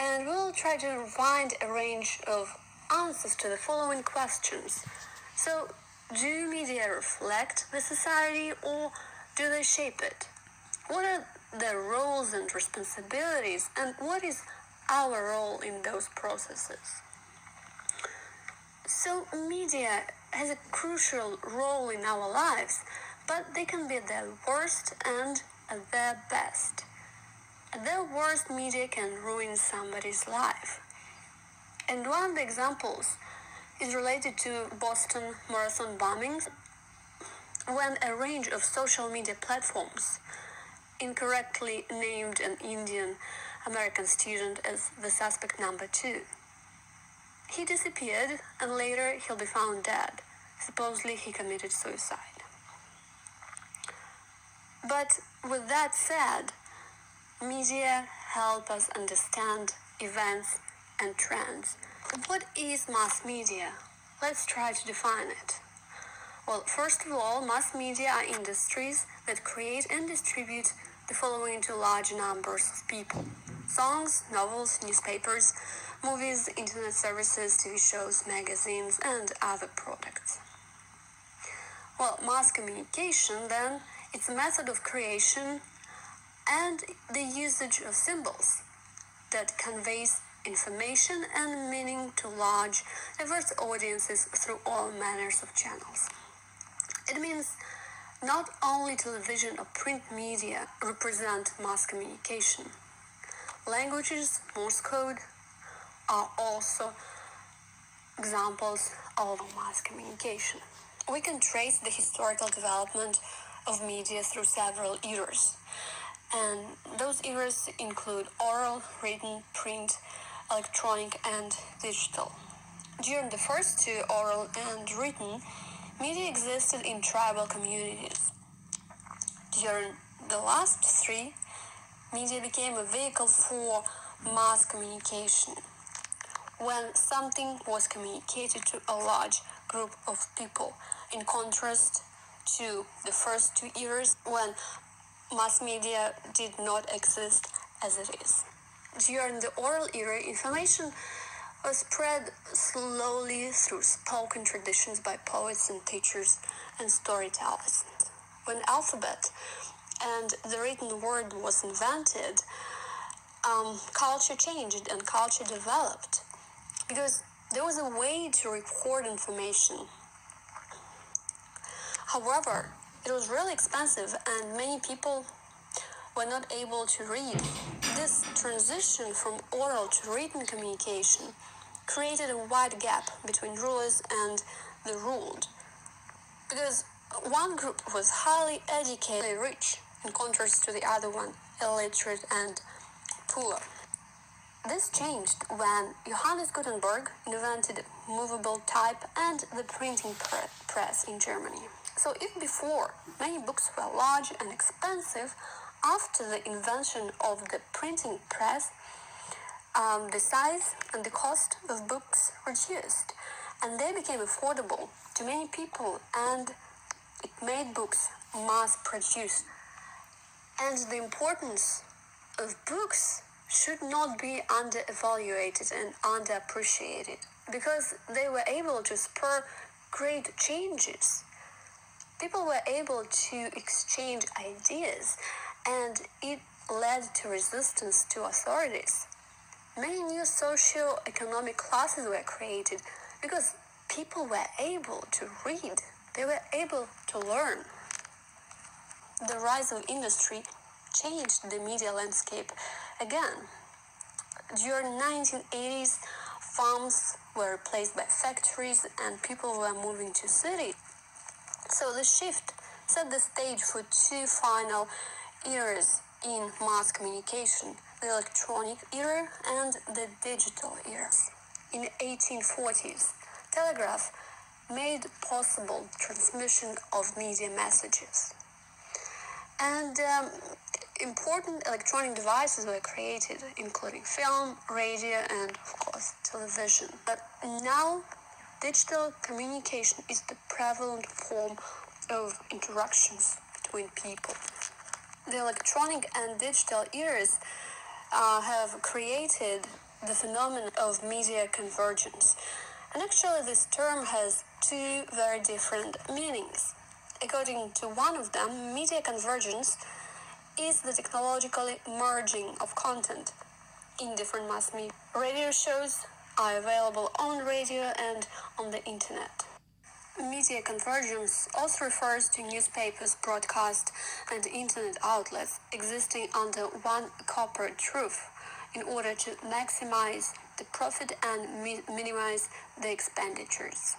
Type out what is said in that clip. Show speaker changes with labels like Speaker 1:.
Speaker 1: and we'll try to find a range of answers to the following questions. So, do media reflect the society or do they shape it? What are their roles and responsibilities, and what is our role in those processes? So, media has a crucial role in our lives, but they can be their worst and their best. At their worst, media can ruin somebody's life. And one of the examples is related to Boston Marathon bombings, when a range of social media platforms incorrectly named an Indian American student as the suspect number 2. He disappeared, and later he'll be found dead. Supposedly he committed suicide. But with that said, media help us understand events and trends. What is mass media? Let's try to define it. Well, first of all, mass media are industries that create and distribute the following to large numbers of people: songs, novels, newspapers, movies, internet services, TV shows, magazines, and other products. Well, mass communication, then, it's a method of creation and the usage of symbols that conveys information and meaning to large, diverse audiences through all manners of channels. It means not only television or print media represent mass communication. Languages, Morse code, are also examples of mass communication. We can trace the historical development of media through several eras, and those eras include oral, written, print, electronic, and digital. During the first two, oral and written, media existed in tribal communities. During the last three, media became a vehicle for mass communication, when something was communicated to a large group of people, in contrast to the first two eras when mass media did not exist as it is. During the oral era, information was spread slowly through spoken traditions by poets and teachers and storytellers. When alphabet and the written word was invented, culture changed and culture developed, because there was a way to record information. However, it was really expensive and many people were not able to read. This transition from oral to written communication created a wide gap between rulers and the ruled, because one group was highly educated, rich, in contrast to the other one, illiterate and poor. This changed when Johannes Gutenberg invented movable type and the printing press in Germany. So if before many books were large and expensive, after the invention of the printing press, the size and the cost of books reduced, and they became affordable to many people, and it made books mass-produced. And the importance of books should not be under-evaluated and underappreciated, because they were able to spur great changes. People were able to exchange ideas, and it led to resistance to authorities. Many new socio-economic classes were created because people were able to read. They were able to learn. The rise of industry changed the media landscape again. During 1980s, farms were replaced by factories and people were moving to cities. So the shift set the stage for two final eras in mass communication: the electronic era and the digital era. In the 1840s, telegraph made possible transmission of media messages. And important electronic devices were created, including film, radio, and of course television. But now, digital communication is the prevalent form of interactions between people. The electronic and digital eras have created the phenomenon of media convergence. And actually, this term has two very different meanings. According to one of them, media convergence is the technological merging of content in different mass media. Radio shows are available on radio and on the internet. Media convergence also refers to newspapers, broadcast, and internet outlets existing under one corporate roof in order to maximize the profit and minimize the expenditures.